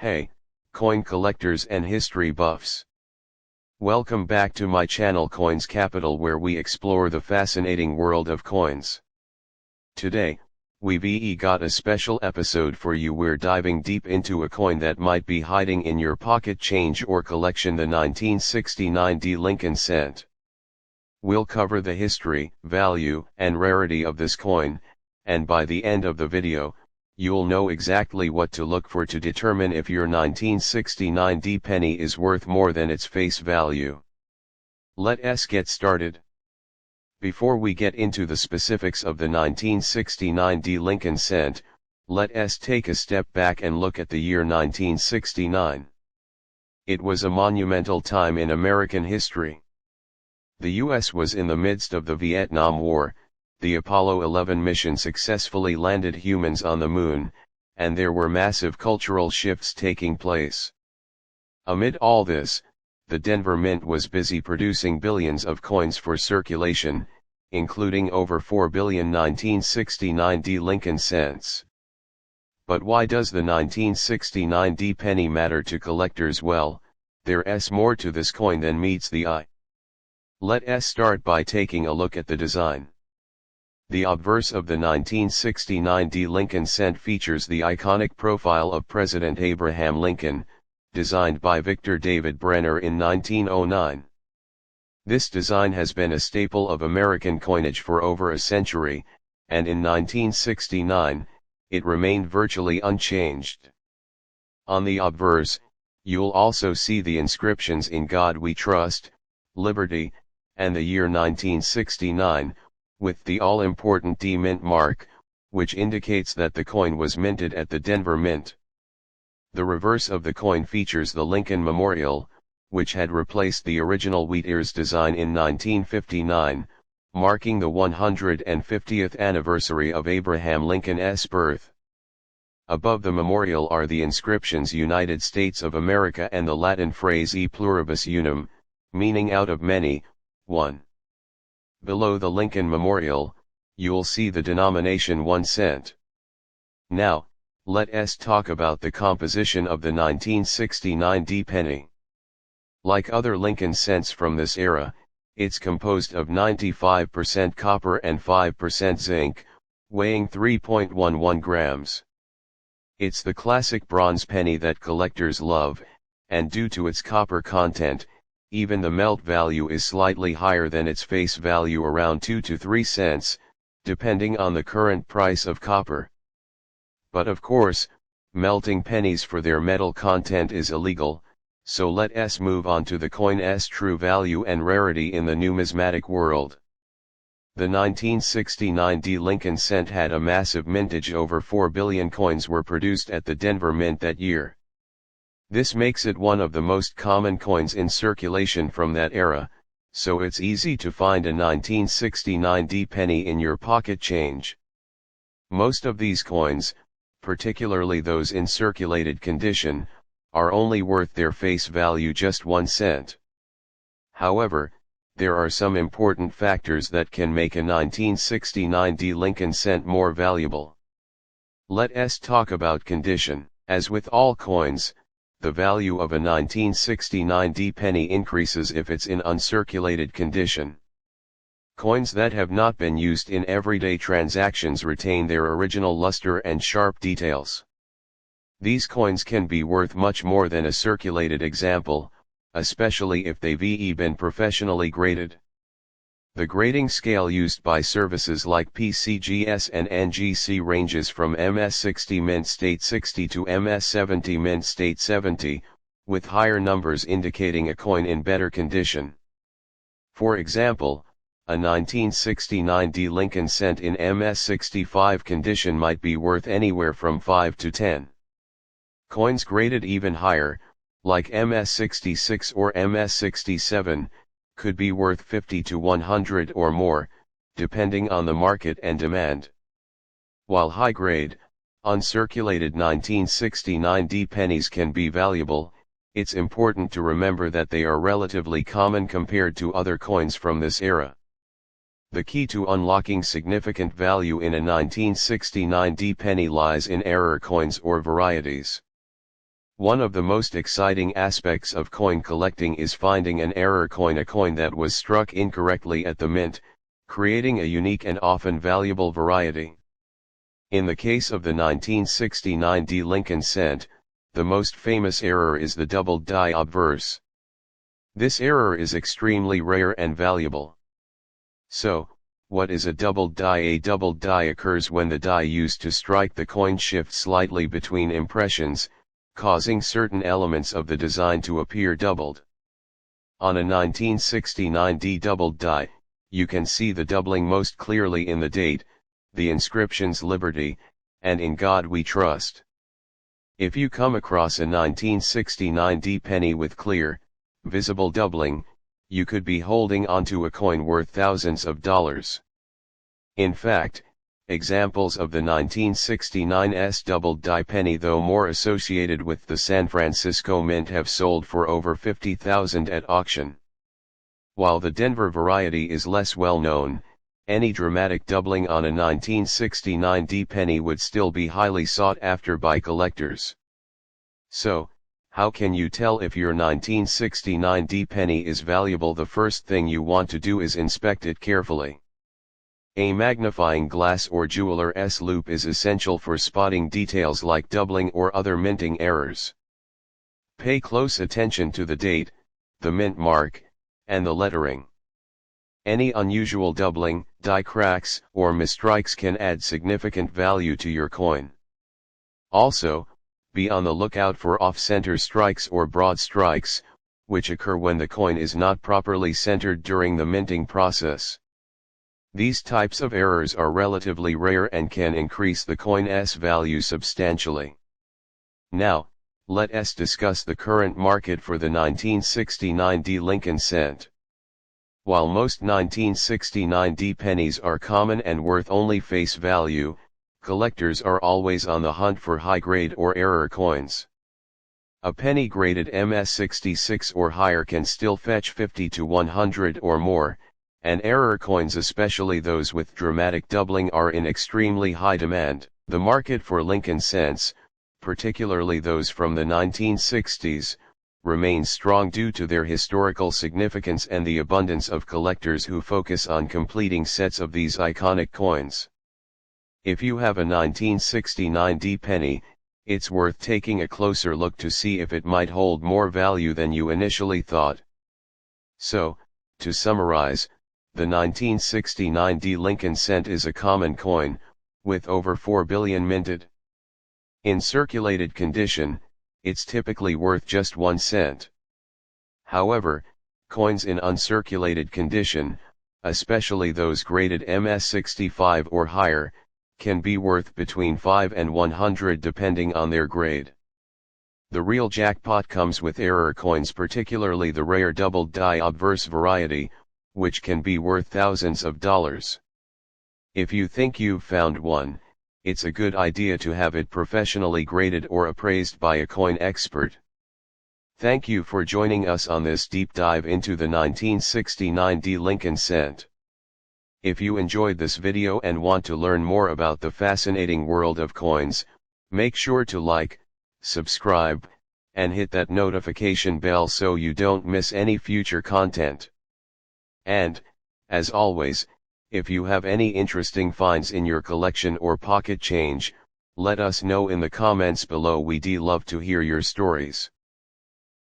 Hey, coin collectors and history buffs. Welcome back to my channel Coins Capital, where we explore the fascinating world of coins. Today, we've got a special episode for you. We're diving deep into a coin that might be hiding in your pocket change or collection, the 1969 Lincoln cent. We'll cover the history, value, and rarity of this coin, and by the end of the video, you'll know exactly what to look for to determine if your 1969 penny is worth more than its face value. Let's get started. Before we get into the specifics of the 1969 Lincoln cent, let's take a step back and look at the year 1969. It was a monumental time in American history. The U.S. was in the midst of the Vietnam War. The Apollo 11 mission successfully landed humans on the moon, and there were massive cultural shifts taking place. Amid all this, the Denver Mint was busy producing billions of coins for circulation, including over 4 billion 1969 Lincoln cents. But why does the 1969 penny matter to collectors? Well, there's more to this coin than meets the eye. Let's start by taking a look at the design. The obverse of the 1969 Lincoln cent features the iconic profile of President Abraham Lincoln, designed by Victor David Brenner in 1909. This design has been a staple of American coinage for over a century, and in 1969, it remained virtually unchanged. On the obverse, you'll also see the inscriptions "In God We Trust," "Liberty," and the year 1969, with the all-important D Mint mark, which indicates that the coin was minted at the Denver Mint. The reverse of the coin features the Lincoln Memorial, which had replaced the original wheat ears design in 1959, marking the 150th anniversary of Abraham Lincoln's birth. Above the memorial are the inscriptions "United States of America" and the Latin phrase "E pluribus unum," meaning "out of many, one." Below the Lincoln Memorial, you'll see the denomination 1 cent. Now, let's talk about the composition of the 1969 penny. Like other Lincoln cents from this era, it's composed of 95% copper and 5% zinc, weighing 3.11 grams. It's the classic bronze penny that collectors love, and due to its copper content, even the melt value is slightly higher than its face value, around 2 to 3 cents, depending on the current price of copper. But of course, melting pennies for their metal content is illegal, so let's move on to the coin's true value and rarity in the numismatic world. The 1969 Lincoln cent had a massive mintage. Over 4 billion coins were produced at the Denver Mint that year. This makes it one of the most common coins in circulation from that era, so it's easy to find a 1969 penny in your pocket change. Most of these coins, particularly those in circulated condition, are only worth their face value, just 1 cent. However, there are some important factors that can make a 1969 Lincoln cent more valuable. Let's talk about condition. As with all coins, the value of a 1969 penny increases if it's in uncirculated condition. Coins that have not been used in everyday transactions retain their original luster and sharp details. These coins can be worth much more than a circulated example, especially if they've been professionally graded. The grading scale used by services like PCGS and NGC ranges from MS60 Mint State 60 to MS70 Mint State 70, with higher numbers indicating a coin in better condition. For example, a 1969 Lincoln cent in MS65 condition might be worth anywhere from 5 to 10. Coins graded even higher, like MS66 or MS67, could be worth 50 to 100 or more, depending on the market and demand. While high-grade, uncirculated 1969 pennies can be valuable, it's important to remember that they are relatively common compared to other coins from this era. The key to unlocking significant value in a 1969 penny lies in error coins or varieties. One of the most exciting aspects of coin collecting is finding an error coin, a coin that was struck incorrectly at the mint, creating a unique and often valuable variety. In the case of the 1969 D Lincoln cent, the most famous error is the doubled die obverse. This error is extremely rare and valuable. So, what is a doubled die? A doubled die occurs when the die used to strike the coin shifts slightly between impressions, causing certain elements of the design to appear doubled. On a 1969 D doubled die, you can see the doubling most clearly in the date, the inscriptions Liberty, and In God We Trust. If you come across a 1969 D penny with clear, visible doubling, you could be holding onto a coin worth thousands of dollars. In fact, examples of the 1969's doubled die penny, though more associated with the San Francisco Mint, have sold for over $50,000 at auction. While the Denver variety is less well known, any dramatic doubling on a 1969 D penny would still be highly sought after by collectors. So, how can you tell if your 1969 D penny is valuable? The first thing you want to do is inspect it carefully. A magnifying glass or jeweler's loupe is essential for spotting details like doubling or other minting errors. Pay close attention to the date, the mint mark, and the lettering. Any unusual doubling, die cracks, or misstrikes can add significant value to your coin. Also, be on the lookout for off-center strikes or broad strikes, which occur when the coin is not properly centered during the minting process. These types of errors are relatively rare and can increase the coin's value substantially. Now, let us discuss the current market for the 1969 D Lincoln cent. While most 1969 D pennies are common and worth only face value, collectors are always on the hunt for high-grade or error coins. A penny graded MS66 or higher can still fetch 50 to 100 or more, and error coins, especially those with dramatic doubling, are in extremely high demand. The market for Lincoln cents, particularly those from the 1960s, remains strong due to their historical significance and the abundance of collectors who focus on completing sets of these iconic coins. If you have a 1969 D penny, it's worth taking a closer look to see if it might hold more value than you initially thought. So, to summarize, the 1969 D Lincoln cent is a common coin, with over 4 billion minted. In circulated condition, it's typically worth just 1 cent. However, coins in uncirculated condition, especially those graded MS65 or higher, can be worth between 5 and 100 depending on their grade. The real jackpot comes with error coins, particularly the rare doubled die obverse variety, which can be worth thousands of dollars. If you think you've found one, it's a good idea to have it professionally graded or appraised by a coin expert. Thank you for joining us on this deep dive into the 1969 D Lincoln cent. If you enjoyed this video and want to learn more about the fascinating world of coins, make sure to like, subscribe, and hit that notification bell so you don't miss any future content. And, as always, if you have any interesting finds in your collection or pocket change, let us know in the comments below. We'd love to hear your stories.